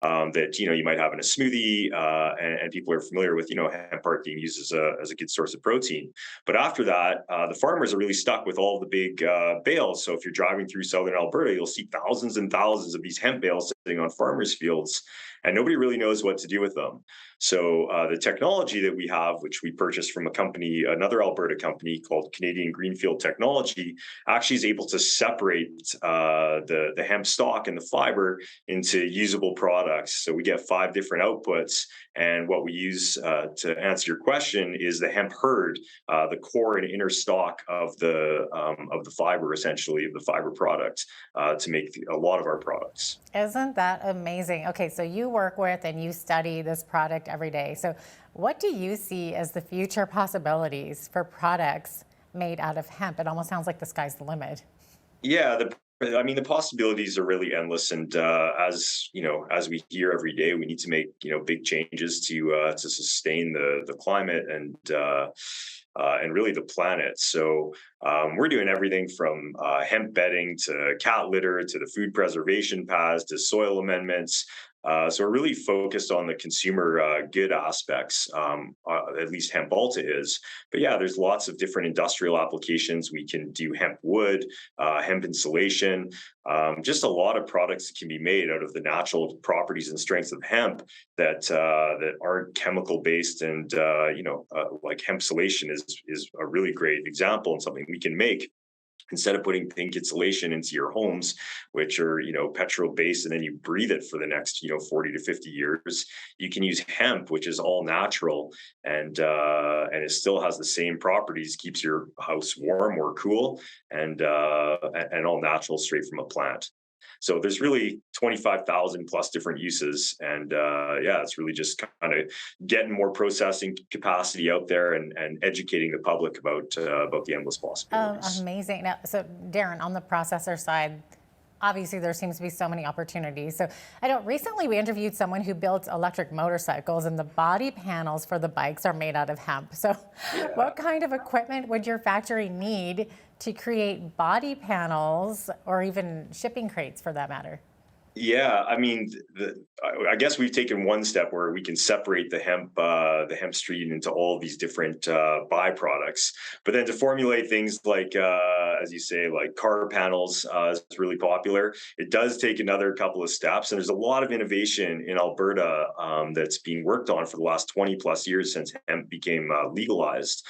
that you might have in a smoothie, and people are familiar with hemp bark being used as a good source of protein. But after that, the farmers are really stuck with all the big bales. So if you're driving through southern Alberta, you'll see thousands and thousands of these hemp bales sitting on farmers' fields, and nobody really knows what to do with them. So the technology that we have, which we purchased from another Alberta company called Canadian Greenfield Technology, actually is able to separate the hemp stalk and the fiber into usable products. So we get 5 different outputs, and what we use to answer your question is the hemp hurd, the core and inner stalk of the fiber, essentially, of the fiber product, to make a lot of our products. Isn't that amazing? Okay, so you work with and you study this product every day. So what do you see as the future possibilities for products made out of hemp? It almost sounds like the sky's the limit. Yeah, the possibilities are really endless, and as we hear every day, we need to make big changes to sustain the climate and really the planet. So we're doing everything from hemp bedding to cat litter to the food preservation paths to soil amendments. So we're really focused on the consumer good aspects, at least Hemp Alta is. But yeah, there's lots of different industrial applications. We can do hemp wood, hemp insulation, just a lot of products that can be made out of the natural properties and strengths of hemp that aren't chemical based. And like hemp insulation is a really great example and something we can make. Instead of putting pink insulation into your homes, which are petrol based, and then you breathe it for the next 40 to 50 years, you can use hemp, which is all natural, and it still has the same properties, keeps your house warm or cool, and all natural, straight from a plant. So there's really 25,000 plus different uses, and it's really just kind of getting more processing capacity out there and educating the public about the endless possibilities. Amazing. Now, so Darren, on the processor side, obviously there seems to be so many opportunities. So I know recently we interviewed someone who built electric motorcycles, and the body panels for the bikes are made out of hemp. So what kind of equipment would your factory need to create body panels, or even shipping crates for that matter? Yeah, I mean, I guess we've taken one step where we can separate the hemp stream into all these different byproducts. But then to formulate things like, as you say, like car panels is really popular. It does take another couple of steps, and there's a lot of innovation in Alberta that's being worked on for the last 20 plus years since hemp became legalized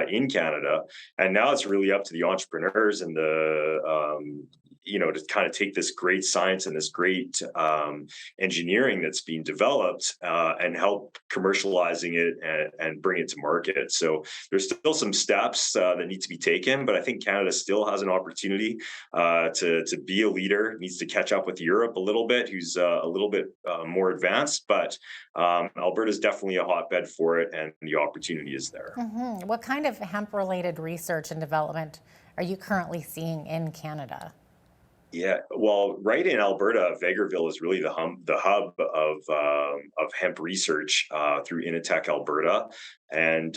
in Canada. And now it's really up to the entrepreneurs and to kind of take this great science and this great engineering that's being developed and help commercializing it and bring it to market. So there's still some steps that need to be taken, but I think Canada still has an opportunity to be a leader. It needs to catch up with Europe a little bit, who's a little bit more advanced, but Alberta is definitely a hotbed for it, and the opportunity is there. Mm-hmm. What kind of hemp-related research and development are you currently seeing in Canada? Yeah, well, right in Alberta, Vegreville is really the hub of hemp research through Initech Alberta. And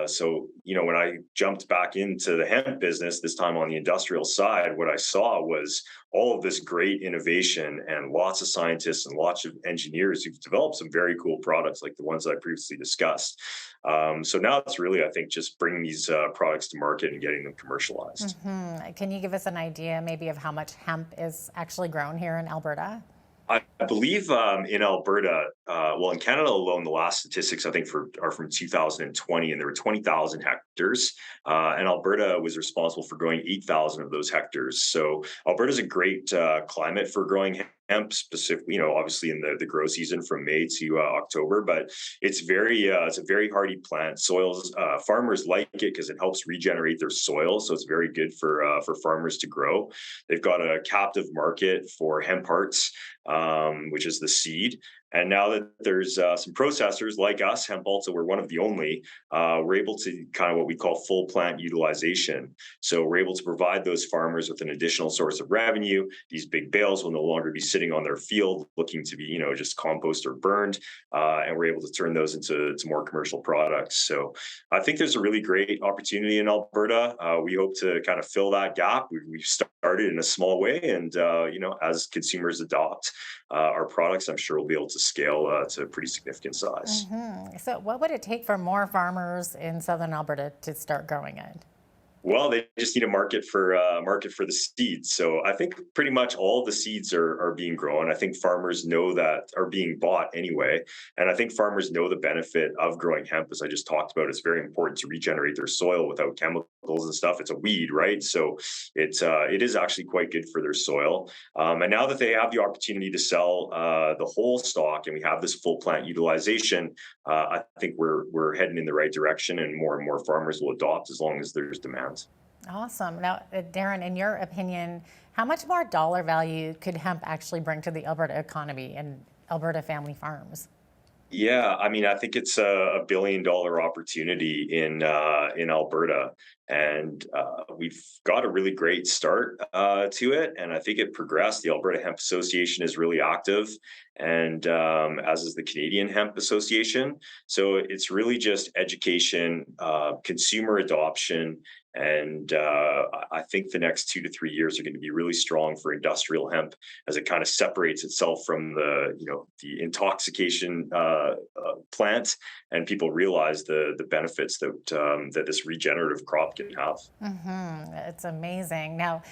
so, when I jumped back into the hemp business, this time on the industrial side, what I saw was all of this great innovation and lots of scientists and lots of engineers who've developed some very cool products like the ones that I previously discussed. So now it's really, I think, just bringing these products to market and getting them commercialized. Mm-hmm. Can you give us an idea maybe of how much hemp is actually grown here in Alberta? I believe in Alberta, in Canada alone, the last statistics I think are from 2020, and there were 20,000 hectares, and Alberta was responsible for growing 8,000 of those hectares. So Alberta is a great climate for growing hemp, specifically, obviously in the grow season from May to October, but it's a very hardy plant. Farmers like it because it helps regenerate their soil, so it's very good for farmers to grow. They've got a captive market for hemp hearts, which is the seed, And now that there's some processors like us, Hemp also, we're one of the only, we're able to kind of what we call full plant utilization. So we're able to provide those farmers with an additional source of revenue. These big bales will no longer be sitting on their field looking to be, just compost or burned. And we're able to turn those into more commercial products. So I think there's a really great opportunity in Alberta. We hope to kind of fill that gap. We've started in a small way. And, as consumers adopt our products, I'm sure we'll be able to scale to a pretty significant size. So what would it take for more farmers in southern Alberta to start growing it? Well, they just need a market for the seeds. So I think pretty much all of the seeds are being grown. I think farmers know that are being bought anyway. And I think farmers know the benefit of growing hemp, as I just talked about. It's very important to regenerate their soil without chemicals and stuff. It's a weed, right? So it is actually quite good for their soil. And now that they have the opportunity to sell the whole stalk and we have this full plant utilization, I think we're heading in the right direction, and more farmers will adopt as long as there's demand. Awesome. Now, Darren, in your opinion, how much more dollar value could hemp actually bring to the Alberta economy and Alberta family farms? Yeah, I mean, I think it's a $1 billion opportunity in Alberta, and we've got a really great start to it, and I think it progressed. The Alberta Hemp Association is really active, and as is the Canadian Hemp Association. So it's really just education, consumer adoption, and I think the next 2 to 3 years are going to be really strong for industrial hemp as it kind of separates itself from the intoxication plant, and people realize the benefits that this regenerative crop can have. It's amazing. Now,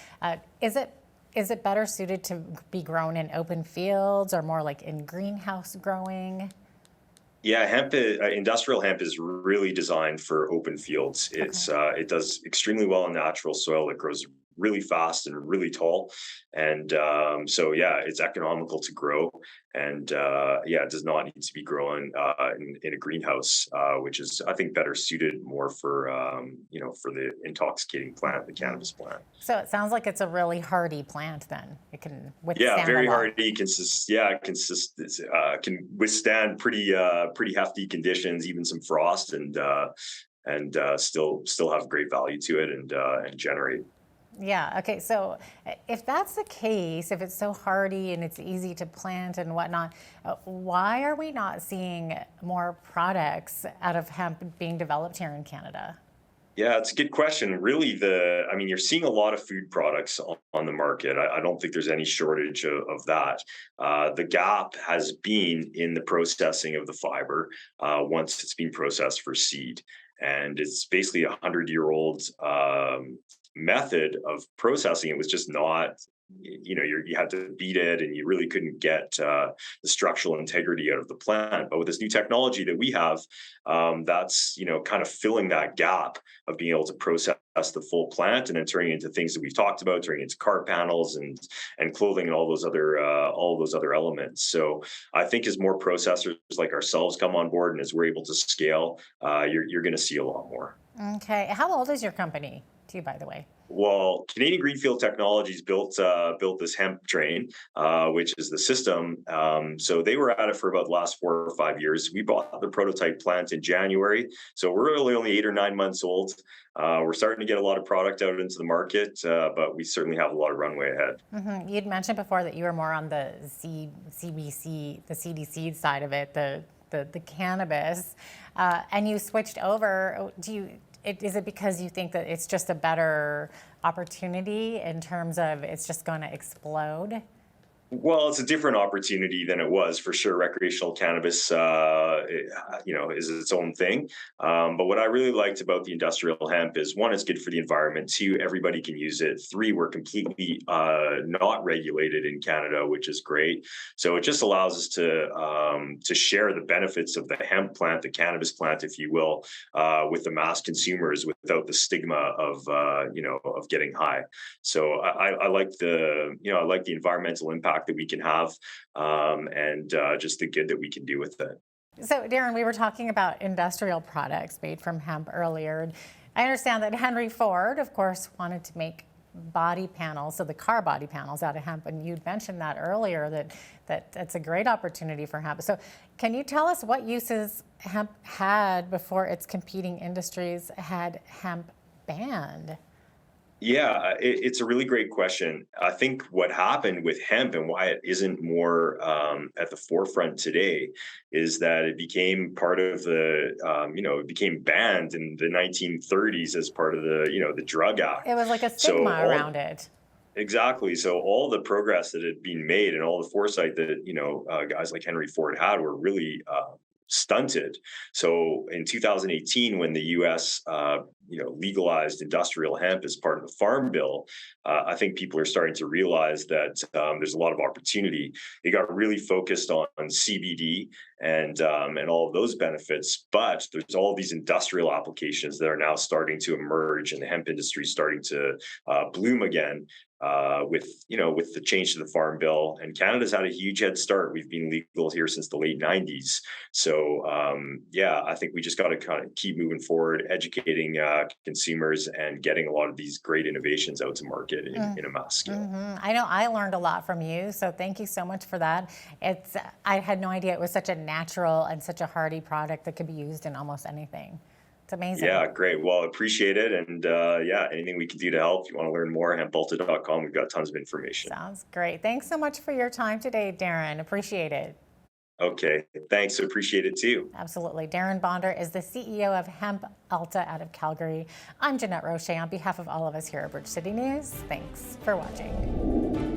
is it better suited to be grown in open fields or more like in greenhouse growing? Yeah, industrial hemp is really designed for open fields. It does extremely well in natural soil. It grows really fast and really tall, and so it's economical to grow, and it does not need to be grown in a greenhouse, which is, I think, better suited more for for the intoxicating plant, the cannabis plant. So it sounds like it's a really hardy plant. Then it can withstand. Very hardy. Can withstand pretty hefty conditions, even some frost, and still have great value to it and generate. Yeah. Okay. So if that's the case, if it's so hardy and it's easy to plant and whatnot, why are we not seeing more products out of hemp being developed here in Canada? Yeah, it's a good question. Really, you're seeing a lot of food products on the market. I don't think there's any shortage of that. The gap has been in the processing of the fiber once it's been processed for seed. And it's basically a 100-year-old method of processing. It was just not, you had to beat it, and you really couldn't get the structural integrity out of the plant. But with this new technology that we have, that's kind of filling that gap of being able to process the full plant and then turning it into things that we've talked about, turning it into car panels and clothing and all those other elements. So I think as more processors like ourselves come on board and as we're able to scale, you're going to see a lot more. Okay. How old is your company, too, by the way? Well, Canadian Greenfield Technologies built this hemp train, which is the system. So they were at it for about the last 4 or 5 years. We bought the prototype plant in January, so we're really only 8 or 9 months old. We're starting to get a lot of product out into the market, but we certainly have a lot of runway ahead. You'd mentioned before that you were more on the CBC, the CDC side of it, the cannabis, and you switched over. Is it because you think that it's just a better opportunity in terms of it's just going to explode? Well, it's a different opportunity than it was, for sure. Recreational cannabis, is its own thing. But what I really liked about the industrial hemp is, 1, it's good for the environment. 2, everybody can use it. 3, we're completely not regulated in Canada, which is great. So it just allows us to share the benefits of the hemp plant, the cannabis plant, if you will, with the mass consumers without the stigma of getting high. So I like the environmental impact that we can have, and just the good that we can do with it. So, Darren, we were talking about industrial products made from hemp earlier. I understand that Henry Ford, of course, wanted to make body panels, so the car body panels out of hemp, and you'd mentioned that earlier, that it's a great opportunity for hemp. So can you tell us what uses hemp had before its competing industries had hemp banned? Yeah, it's a really great question. I think what happened with hemp and why it isn't more at the forefront today is that it became part of the, it became banned in the 1930s as part of the, the Drug Act. It was like a stigma around it. Exactly. So all the progress that had been made and all the foresight that, guys like Henry Ford had were really stunted. So in 2018, when the U.S. Legalized industrial hemp as part of the Farm Bill, I think people are starting to realize that there's a lot of opportunity. It got really focused on CBD and all of those benefits, but there's all these industrial applications that are now starting to emerge, and the hemp industry is starting to bloom again. With the change to the Farm Bill, and Canada's had a huge head start. We've been legal here since the late 90s. So I think we just got to kind of keep moving forward, educating consumers and getting a lot of these great innovations out to market in a mass scale. Mm-hmm. I know I learned a lot from you, so thank you so much for that. I had no idea it was such a natural and such a hardy product that could be used in almost anything. It's amazing. Yeah, great. Well, appreciate it. And anything we can do to help. If you want to learn more, hempalta.com. We've got tons of information. Sounds great. Thanks so much for your time today, Darren. Appreciate it. Okay, thanks. Appreciate it too. Absolutely. Darren Bonder is the CEO of Hemp Alta out of Calgary. I'm Jeanette Roche on behalf of all of us here at Bridge City News. Thanks for watching.